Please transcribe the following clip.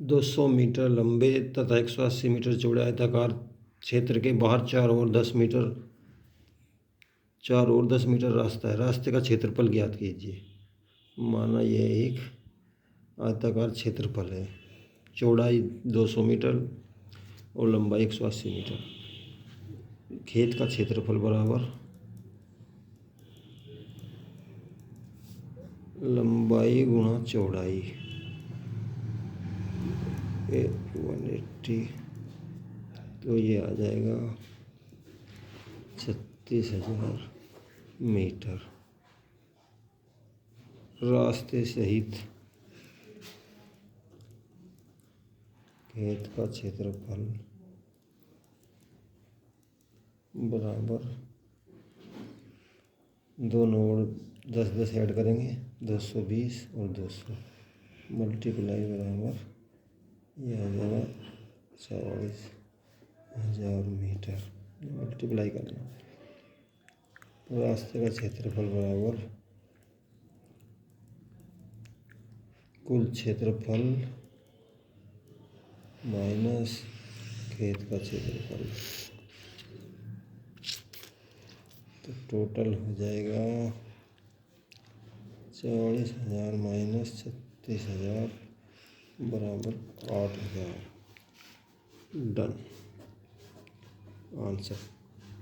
200 metre लंबे तथा 180 metre चौड़े आयताकार क्षेत्र के बाहर 4 और 10 मीटर रास्ता है। रास्ते का क्षेत्रफल ज्ञात कीजिए। माना यह एक आयताकार क्षेत्रफल है, चौड़ाई 200 मीटर और लंबाई 180 मीटर। खेत का क्षेत्रफल बराबर लंबाई गुणा चौड़ाई 180, तो ये आ जाएगा 36,000 मीटर। रास्ते सहित खेत का क्षेत्रफल बराबर दोनों ओर 10-10 ऐड करेंगे, 220 और 200 मल्टीप्लाई बराबर यह आ जाएगा 40,000 मीटर। मल्टीप्लाई करना, रास्ते का क्षेत्रफल बराबर कुल क्षेत्रफल माइनस खेत का क्षेत्रफल, तो टोटल हो जाएगा 40,000 माइनस 36,000 बराबर 8,000। Done answer.